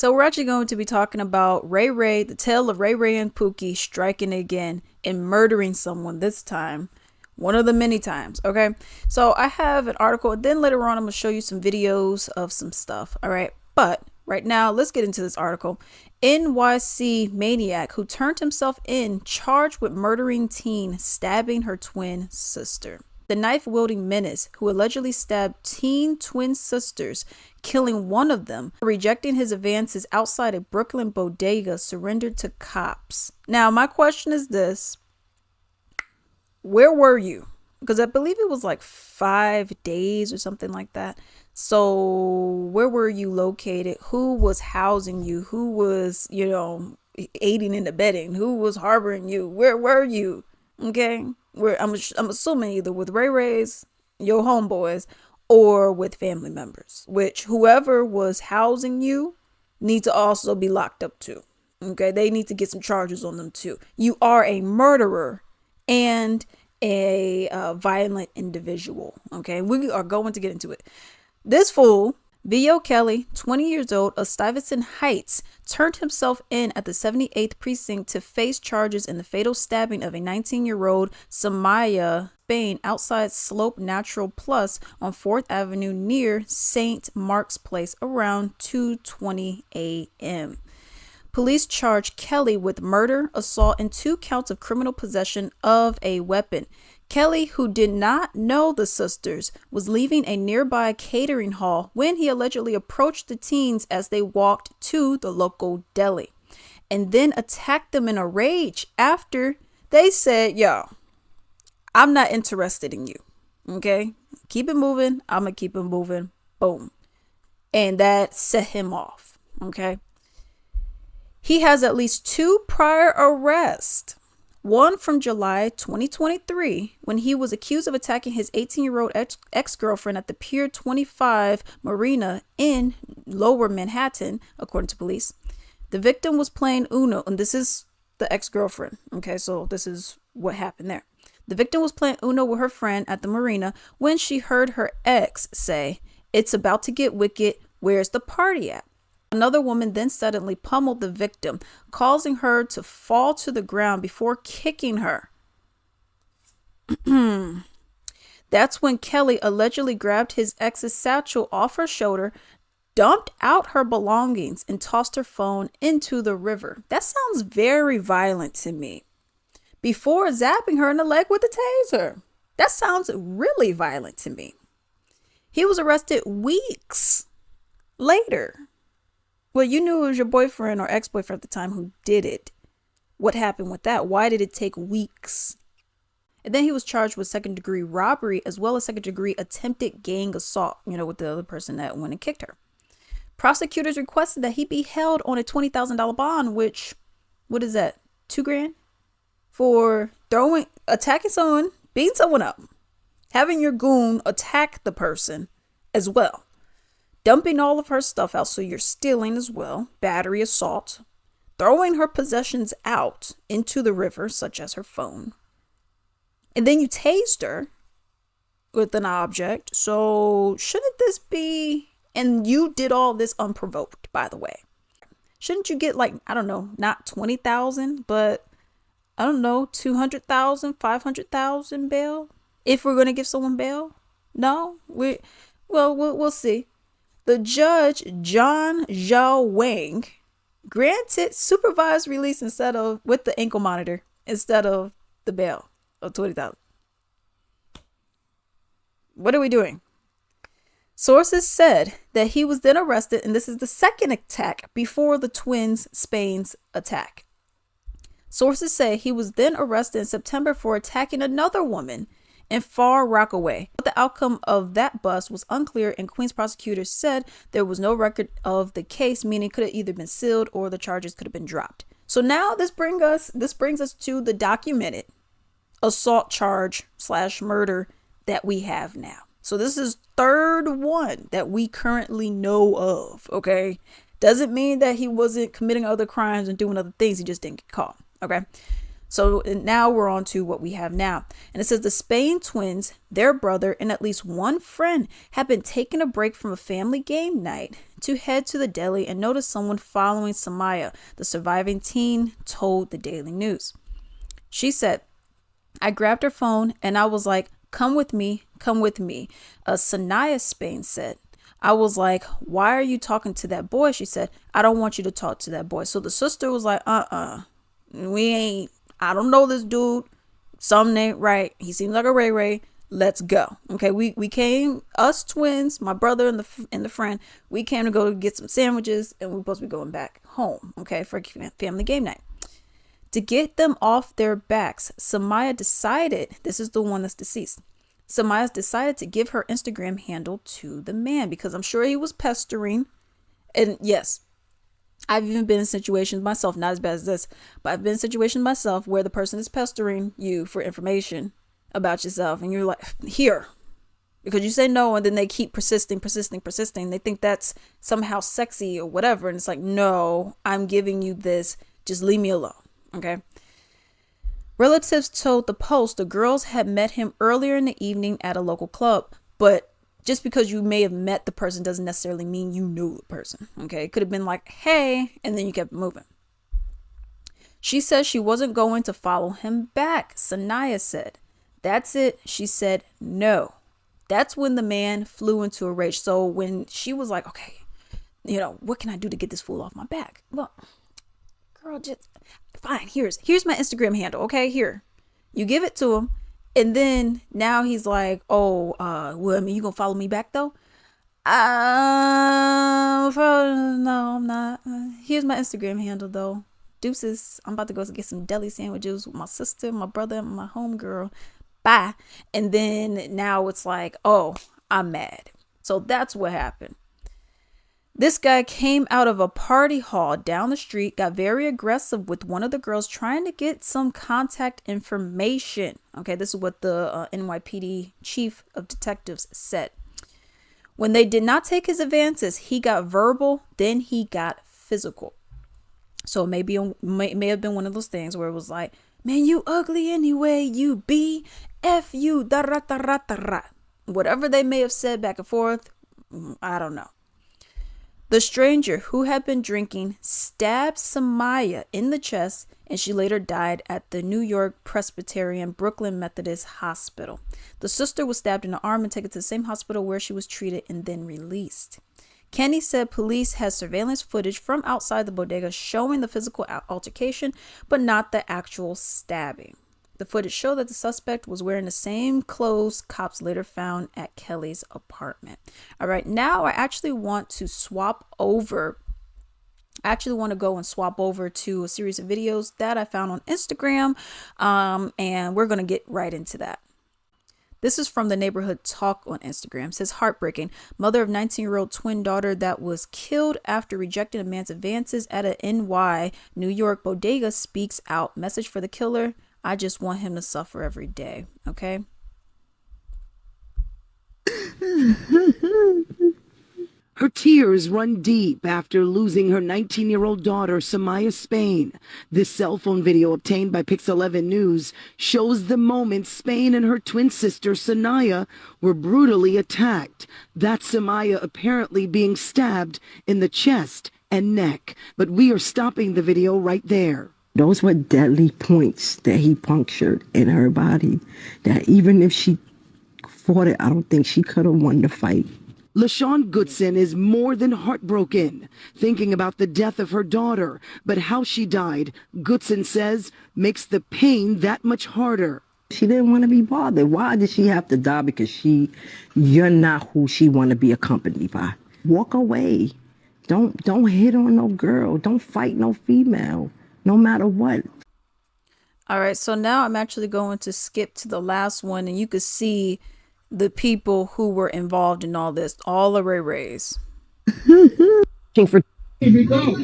So we're actually going to be talking about Ray, the tale of Ray and Pookie striking again and murdering someone this time. One of the many times, okay? So I have an article, and then later on I'm going to show you some videos of some stuff, all right? But right now, let's get into this article. NYC maniac who turned himself in, charged with murdering teen, stabbing her twin sister. The knife-wielding menace who allegedly stabbed teen twin sisters, killing one of them, rejecting his advances outside a Brooklyn bodega, surrendered to cops. Now, my question is this. Where were you? Because I believe it was like 5 days or something like that. So where were you located? Who was housing you? Who was, aiding and abetting? Who was harboring you? Where were you? Okay. I'm assuming either with Ray's, your homeboys, or with family members, which whoever was housing you need to also be locked up too. Okay. They need to get some charges on them too. You are a murderer and a violent individual. Okay, we are going to get into it. This fool, V.O. Kelly, 20 years old of Stuyvesant Heights, turned himself in at the 78th precinct to face charges in the fatal stabbing of a 19-year-old Samaya Spain outside Slope Natural Plus on 4th Avenue near St. Mark's Place around 2:20 a.m. Police charged Kelly with murder, assault, and 2 counts of criminal possession of a weapon. Kelly, who did not know the sisters, was leaving a nearby catering hall when he allegedly approached the teens as they walked to the local deli, and then attacked them in a rage after they said, "Yo, I'm not interested in you. Okay, keep it moving. I'm going to keep it moving." Boom. And that set him off. Okay. He has at least 2 prior arrests. One from July 2023, when he was accused of attacking his 18-year-old ex-girlfriend at the Pier 25 Marina in Lower Manhattan, according to police. The victim was playing Uno, and this is the ex-girlfriend. Okay, so this is what happened there. The victim was playing Uno with her friend at the marina when she heard her ex say, "It's about to get wicked. Where's the party at?" Another woman then suddenly pummeled the victim, causing her to fall to the ground before kicking her. That's when Kelly allegedly grabbed his ex's satchel off her shoulder, dumped out her belongings, and tossed her phone into the river. That sounds very violent to me. Before zapping her in the leg with a taser. That sounds really violent to me. He was arrested weeks later. Well, you knew it was your boyfriend or ex-boyfriend at the time who did it. What happened with that? Why did it take weeks? And then he was charged with second-degree robbery as well as second-degree attempted gang assault, with the other person that went and kicked her. Prosecutors requested that he be held on a $20,000 bond, which, what is that? $2,000? For attacking someone, beating someone up, having your goon attack the person as well. Dumping all of her stuff out, so you're stealing as well, battery, assault, throwing her possessions out into the river, such as her phone. And then you tased her with an object. So shouldn't this be, and you did all this unprovoked, by the way. Shouldn't you get not 20,000, but 200,000, 500,000 bail? If we're going to give someone bail? No, we'll see. The judge, John Zhao Wang, granted supervised release with the ankle monitor instead of the bail of 20,000. What are we doing? Sources said that he was then arrested, and this is the second attack before the twins' Spain's attack. Sources say he was then arrested in September for attacking another woman in Far Rockaway. But the outcome of that bust was unclear, and Queens prosecutors said there was no record of the case, meaning it could have either been sealed or the charges could have been dropped. So now this brings us to the documented assault charge / murder that we have now. So this is third one that we currently know of. Okay, doesn't mean that he wasn't committing other crimes and doing other things. He just didn't get caught. Okay. So now we're on to what we have now. And it says the Spain twins, their brother, and at least one friend have been taking a break from a family game night to head to the deli and notice someone following Samaya, the surviving teen, told the Daily News. She said, I grabbed her phone and I was like, come with me, come with me. Sanaya Spain said. I was like, why are you talking to that boy? She said, I don't want you to talk to that boy. So the sister was like, I don't know this dude. Something ain't right. He seems like a Ray Ray. Let's go. Okay, we came, us twins, my brother and the friend, we came to go get some sandwiches and we're supposed to be going back home, okay, for family game night. To get them off their backs, Samaya decided, this is the one that's deceased, Samaya decided to give her Instagram handle to the man because I'm sure he was pestering. And yes, I've even been in situations myself, not as bad as this, but I've been in situations myself where the person is pestering you for information about yourself. And you're like, here, because you say no. And then they keep persisting. They think that's somehow sexy or whatever. And it's like, no, I'm giving you this. Just leave me alone. Okay. Relatives told the Post the girls had met him earlier in the evening at a local club, but just because you may have met the person doesn't necessarily mean you knew the person. Okay. It could have been like, hey, and then you kept moving. She says she wasn't going to follow him back. Sanaya said, that's it. She said, no. That's when the man flew into a rage. So when she was like, okay, what can I do to get this fool off my back? Well, girl, just fine. Here's my Instagram handle. Okay. Here, you give it to him. And then now he's like, well, I mean, you gonna follow me back though? No, I'm not. Here's my Instagram handle though. Deuces. I'm about to go get some deli sandwiches with my sister, my brother, and my homegirl. Bye. And then now it's like, oh, I'm mad. So that's what happened. This guy came out of a party hall down the street, got very aggressive with one of the girls trying to get some contact information. Okay, this is what the NYPD chief of detectives said. When they did not take his advances, he got verbal, then he got physical. So maybe may have been one of those things where it was like, man, you ugly anyway, you be, F you, da ra da ra da ra. Whatever they may have said back and forth, I don't know. The stranger, who had been drinking, stabbed Samaya in the chest, and she later died at the New York Presbyterian Brooklyn Methodist Hospital. The sister was stabbed in the arm and taken to the same hospital where she was treated and then released. Kenny said police had surveillance footage from outside the bodega showing the physical altercation, but not the actual stabbing. The footage showed that the suspect was wearing the same clothes cops later found at Kelly's apartment. All right, now I actually want to go and swap over to a series of videos that I found on Instagram, and we're going to get right into that. This is from the Neighborhood Talk on Instagram. It says, heartbreaking. Mother of 19-year-old twin daughter that was killed after rejecting a man's advances at a New York bodega speaks out. Message for the killer. I just want him to suffer every day. Okay. Her tears run deep after losing her 19-year-old daughter, Samaya Spain. This cell phone video obtained by Pix 11 News shows the moment Spain and her twin sister, Sanaya, were brutally attacked. That's Samaya apparently being stabbed in the chest and neck. But we are stopping the video right there. Those were deadly points that he punctured in her body, that even if she fought it, I don't think she could have won the fight. LaShawn Goodson is more than heartbroken, thinking about the death of her daughter. But how she died, Goodson says, makes the pain that much harder. She didn't want to be bothered. Why did she have to die? Because you're not who she want to be accompanied by. Walk away. Don't hit on no girl. Don't fight no female. No matter what. All right, so now I'm actually going to skip to the last one, and you can see the people who were involved in all this, all the Ray Rays. Here we go.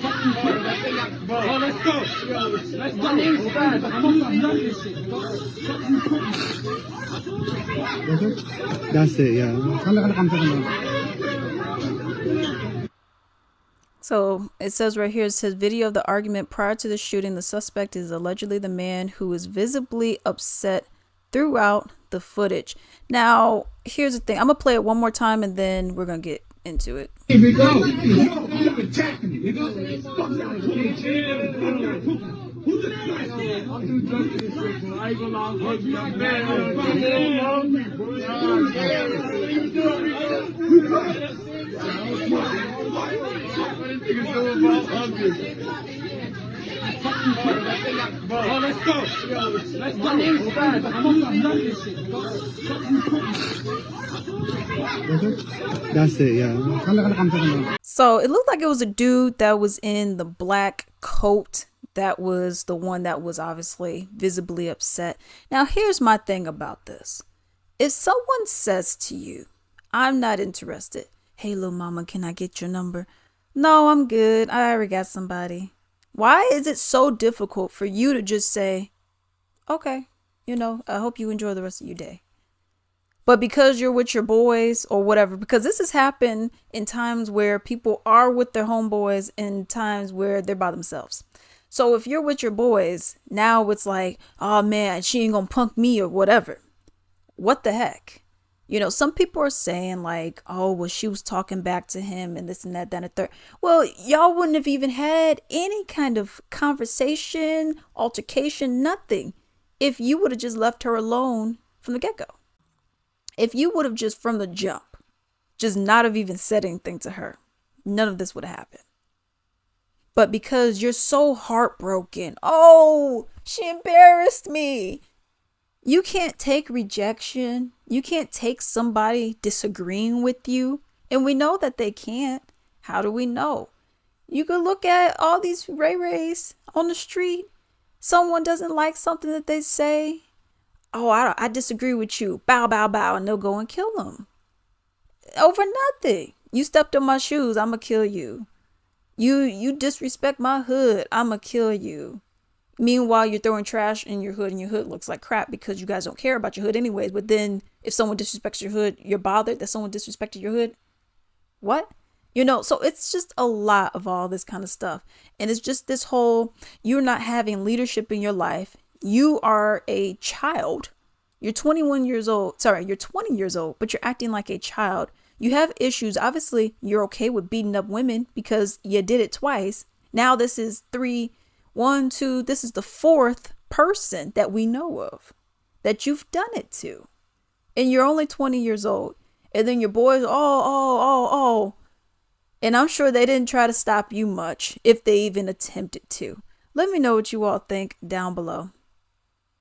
let's go. That's it, yeah. So it says right here, it says video of the argument prior to the shooting. The suspect is allegedly the man who is visibly upset throughout the footage. Now, here's the thing. I'm going to play it one more time and then we're going to get into it. Here we go. Let's go. That's it, yeah. So it looked like it was a dude that was in the black coat. That was the one that was obviously visibly upset. Now, here's my thing about this. If someone says to you, I'm not interested. Hey, little mama, can I get your number? No, I'm good. I already got somebody. Why is it so difficult for you to just say, okay, I hope you enjoy the rest of your day. But because you're with your boys or whatever, because this has happened in times where people are with their homeboys and times where they're by themselves. So if you're with your boys, now it's like, oh man, she ain't gonna punk me or whatever. What the heck? Some people are saying like, oh, well, she was talking back to him and this and that, and a third. Well, y'all wouldn't have even had any kind of conversation, altercation, nothing, if you would have just left her alone from the get-go. If you would have just from the jump, just not have even said anything to her, none of this would have happened. But because you're so heartbroken, oh, she embarrassed me. You can't take rejection. You can't take somebody disagreeing with you. And we know that they can't. How do we know? You could look at all these Ray-Rays on the street. Someone doesn't like something that they say. Oh, I disagree with you. Bow, bow, bow. And they'll go and kill them. Over nothing. You stepped on my shoes. I'm going to kill you. You disrespect my hood. I'm going to kill you. Meanwhile, you're throwing trash in your hood and your hood looks like crap because you guys don't care about your hood anyways. But then if someone disrespects your hood, you're bothered that someone disrespected your hood. What? So it's just a lot of all this kind of stuff. And it's just this whole, you're not having leadership in your life. You are a child. You're 21 years old. Sorry, you're 20 years old, but you're acting like a child. You have issues. Obviously, you're okay with beating up women because you did it twice. Now this is this is the fourth person that we know of that you've done it to. And you're only 20 years old. And then your boys, oh. And I'm sure they didn't try to stop you much if they even attempted to. Let me know what you all think down below.